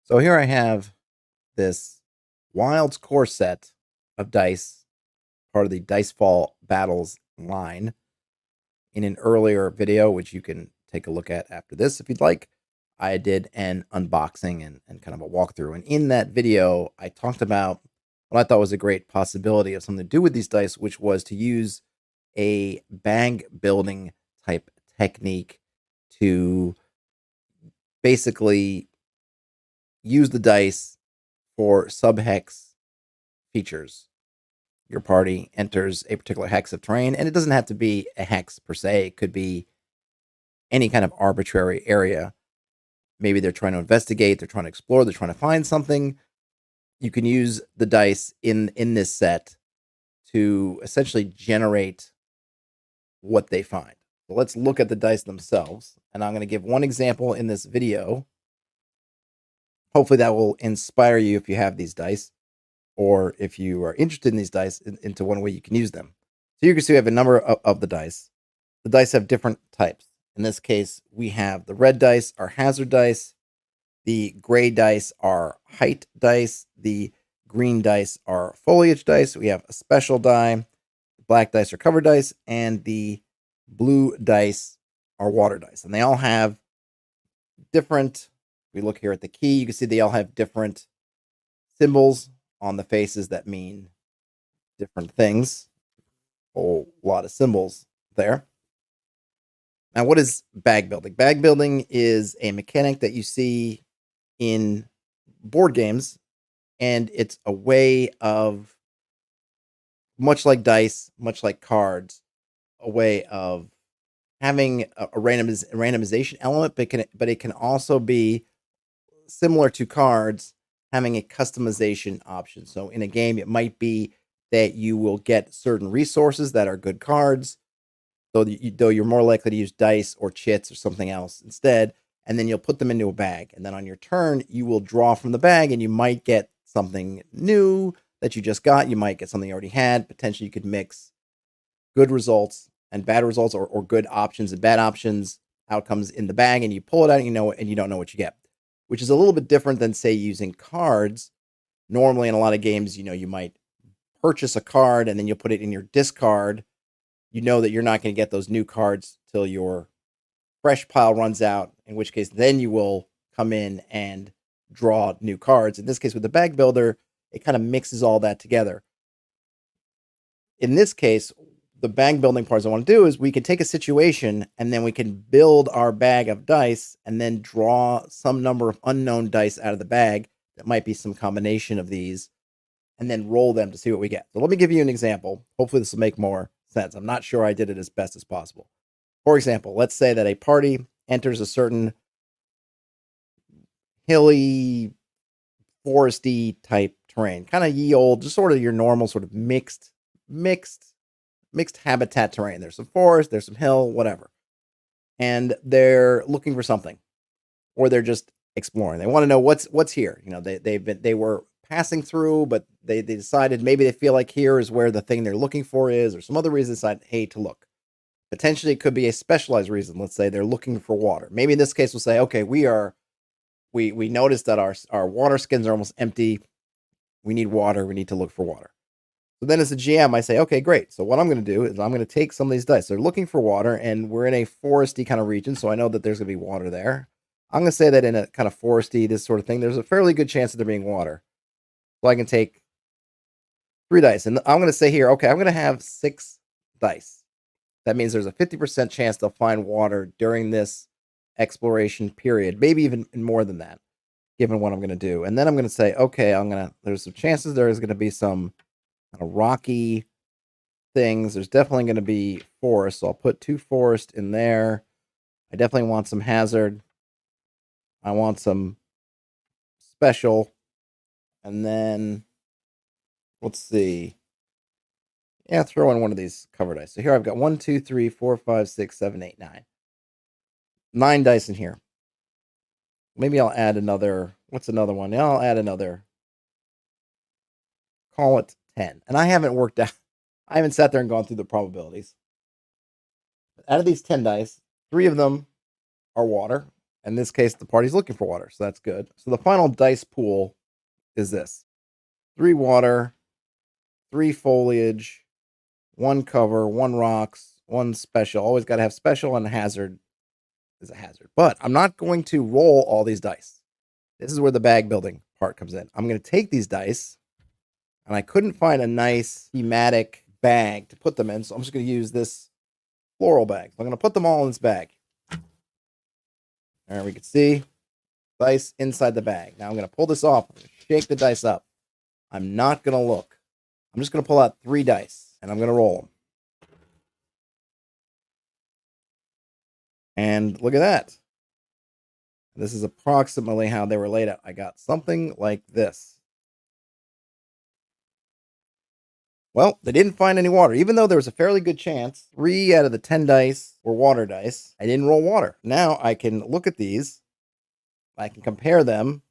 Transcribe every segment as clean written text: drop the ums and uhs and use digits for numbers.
So here I have this Wild's Core set of dice, part of the Dicefall Battles line. In an earlier video, which you can take a look at after this if you'd like, I did an unboxing and kind of a walkthrough. And in that video, I talked about what I thought was a great possibility of something to do with these dice, which was to use a bag building type technique to basically use the dice for sub-hex features. Your party enters a particular hex of terrain, and it doesn't have to be a hex per se. It could be any kind of arbitrary area. Maybe they're trying to investigate, they're trying to explore, they're trying to find something. You can use the dice in this set to essentially generate what they find. So let's look at the dice themselves, and I'm going to give one example in this video. Hopefully that will inspire you if you have these dice, or if you are interested in these dice, into one way you can use them. So you can see we have a number of the dice. The dice have different types. In this case, we have the red dice are hazard dice. The gray dice are height dice. The green dice are foliage dice. We have a special die. The black dice are cover dice. And the blue dice are water dice. And they all have different, we look here at the key, you can see they all have different symbols on the faces that mean different things. A whole lot of symbols there. Now, what is bag building? Bag building is a mechanic that you see in board games, and it's a way of, much like dice, much like cards, a way of having a randomization element, but it can also be similar to cards, having a customization option. So in a game, it might be that you will get certain resources that are good cards, though you're more likely to use dice or chits or something else instead, and then you'll put them into a bag. And then on your turn, you will draw from the bag, and you might get something new that you just got. You might get something you already had. Potentially, you could mix good results and bad results, or good options and bad options, outcomes in the bag, and you pull it out, and you don't know what you get, which is a little bit different than, say, using cards. Normally, in a lot of games, you might purchase a card, and then you'll put it in your discard. You know that you're not going to get those new cards till your fresh pile runs out, in which case then you will come in and draw new cards. In this case, with the bag builder, it kind of mixes all that together. In this case, the bag building parts I want to do is we can take a situation, and then we can build our bag of dice and then draw some number of unknown dice out of the bag. That might be some combination of these, and then roll them to see what we get. So let me give you an example. Hopefully this will make more sense. I'm not sure I did it as best as possible. For example, let's say that a party enters a certain hilly, foresty type terrain, kind of ye old, just sort of your normal sort of mixed habitat terrain. There's some forest, there's some hill, whatever. And they're looking for something, or they're just exploring. They want to know what's here. They were passing through, but they decided maybe they feel like here is where the thing they're looking for is, or some other reason decide, hey, to look. Potentially it could be a specialized reason. Let's say they're looking for water. Maybe in this case we'll say, okay, we noticed that our water skins are almost empty. We need water. We need to look for water. So then as a GM, I say, okay, great. So what I'm going to do is I'm going to take some of these dice. They're looking for water, and we're in a foresty kind of region, so I know that there's going to be water there. I'm going to say that in a kind of foresty, this sort of thing, there's a fairly good chance of there being water. So I can take 3 dice, and I'm going to say here, okay, I'm going to have 6 dice. That means there's a 50% chance they'll find water during this exploration period, maybe even more than that, given what I'm going to do. And then I'm going to say, okay, there's some chances there is going to be some kind of rocky things. There's definitely going to be forest, so I'll put 2 forest in there. I definitely want some hazard. I want some special. And then, let's see. Yeah, throw in one of these cover dice. So here I've got 1, 2, 3, 4, 5, 6, 7, 8, 9. 9 dice in here. Maybe I'll add another. What's another one? Yeah, I'll add another. Call it 10. And I haven't sat there and gone through the probabilities. But out of these 10 dice, 3 of them are water, In this case, the party's looking for water, so that's good. So the final dice pool is this: 3 water, 3 foliage, 1 cover, 1 rocks, 1 special. Always got to have special, and hazard is a hazard. But I'm not going to roll all these dice. This is where the bag building part comes in. I'm going to take these dice, and I couldn't find a nice thematic bag to put them in, so I'm just going to use this floral bag. So I'm going to put them all in this bag. There we can see dice inside the bag. Now I'm going to pull this off, shake the dice up. I'm not going to look. I'm just going to pull out 3 dice, and I'm going to roll them. And look at that. This is approximately how they were laid out. I got something like this. Well, they didn't find any water, even though there was a fairly good chance. 3 out of the 10 dice were water dice. I didn't roll water. Now I can look at these. I can compare them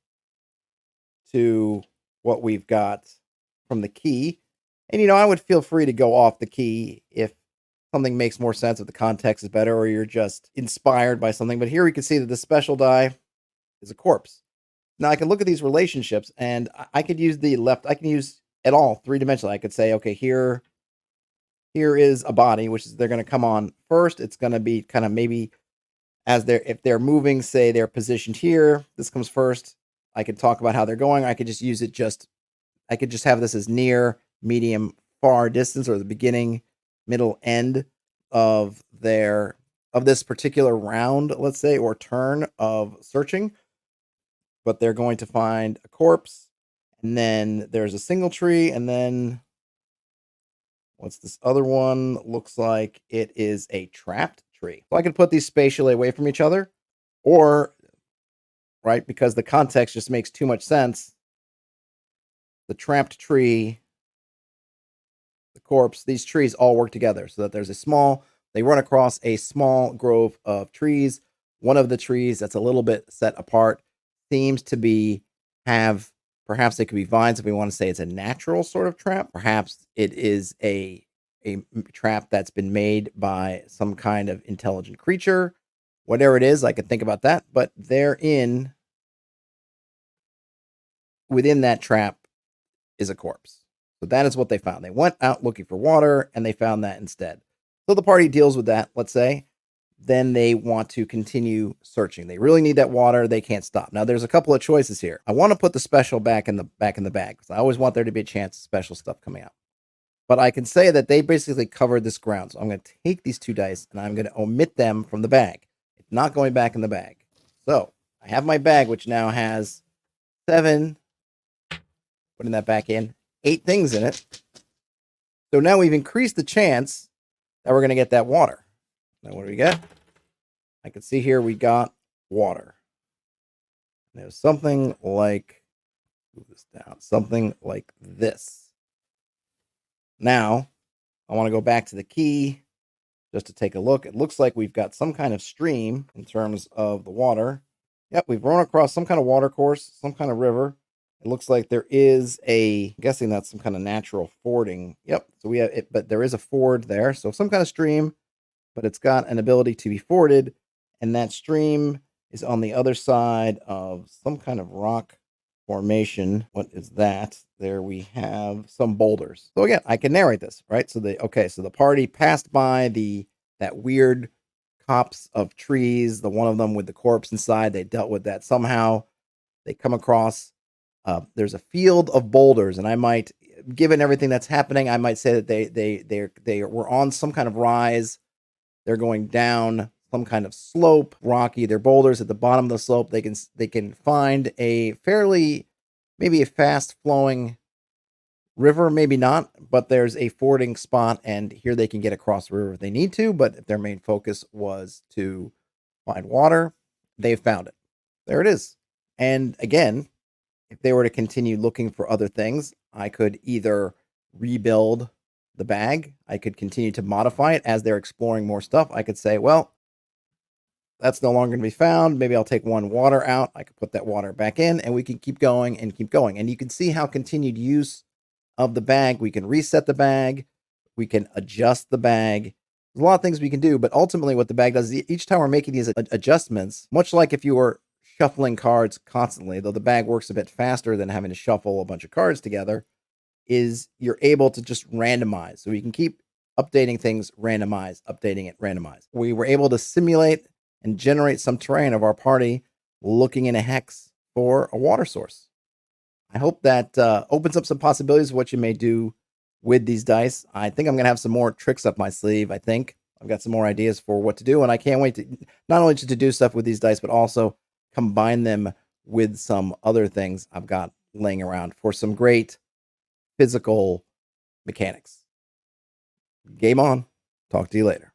to what we've got from the key. And, I would feel free to go off the key if something makes more sense, if the context is better, or you're just inspired by something. But here we can see that the special die is a corpse. Now I can look at these relationships, and I could use the left. I can use it all 3-dimensional. I could say, okay, here is a body, which is they're going to come on first. It's going to be kind of maybe if they're moving, say they're positioned here. This comes first. I could talk about how they're going. I could just use it. I could just have this as near, medium, far distance, or the beginning, middle, end of this particular round, let's say, or turn of searching. But they're going to find a corpse, and then there's a single tree, and then what's this other one? Looks like it is a trapped tree. So I can put these spatially away from each other, or, right, because the context just makes too much sense, the trapped tree, the corpse, these trees all work together so that they run across a small grove of trees. One of the trees that's a little bit set apart seems to perhaps it could be vines if we want to say it's a natural sort of trap. Perhaps it is a trap that's been made by some kind of intelligent creature. Whatever it is, I could think about that. But within that trap is a corpse. So that is what they found. They went out looking for water, and they found that instead. So the party deals with that, let's say. Then they want to continue searching. They really need that water. They can't stop. Now, there's a couple of choices here. I want to put the special back in the bag because I always want there to be a chance of special stuff coming out. But I can say that they basically covered this ground. So I'm going to take these 2 dice, and I'm going to omit them from the bag. It's not going back in the bag. So I have my bag, which now has 7, putting that back in, 8 things in it. So now we've increased the chance that we're going to get that water. Now, what do we get? I can see here we got water. There's something like, move this down, something like this. Now, I want to go back to the key just to take a look. It looks like we've got some kind of stream in terms of the water. Yep, we've run across some kind of water course, some kind of river. It looks like there is I'm guessing that's some kind of natural fording. Yep, so we have it, but there is a ford there. So some kind of stream, but it's got an ability to be forded, and that stream is on the other side of some kind of rock formation. What is that? There we have some boulders. So again, I can narrate this, right? So the party passed by that weird copse of trees, the one of them with the corpse inside. They dealt with that somehow. They come across there's a field of boulders, and I might, given everything that's happening, I might say that they were on some kind of rise. They're going down some kind of slope, rocky. They're boulders at the bottom of the slope. They can find maybe a fast flowing river, maybe not, but there's a fording spot, and here they can get across the river if they need to. But if their main focus was to find water, they've found it. There it is. And again, if they were to continue looking for other things, I could either rebuild the bag. I could continue to modify it as they're exploring more stuff. I could say, well, that's no longer going to be found. Maybe I'll take 1 water out. I could put that water back in, and we can keep going and keep going. And you can see how continued use of the bag, we can reset the bag. We can adjust the bag. There's a lot of things we can do, but ultimately what the bag does is each time we're making these adjustments, much like if you were shuffling cards constantly, though the bag works a bit faster than having to shuffle a bunch of cards together, is you're able to just randomize. So we can keep updating things, randomize, updating it, randomize. We were able to simulate and generate some terrain of our party looking in a hex for a water source. I hope that opens up some possibilities of what you may do with these dice. I think I'm going to have some more tricks up my sleeve. I think I've got some more ideas for what to do, and I can't wait to not only to do stuff with these dice, but also combine them with some other things I've got laying around for some great physical mechanics. Game on. Talk to you later.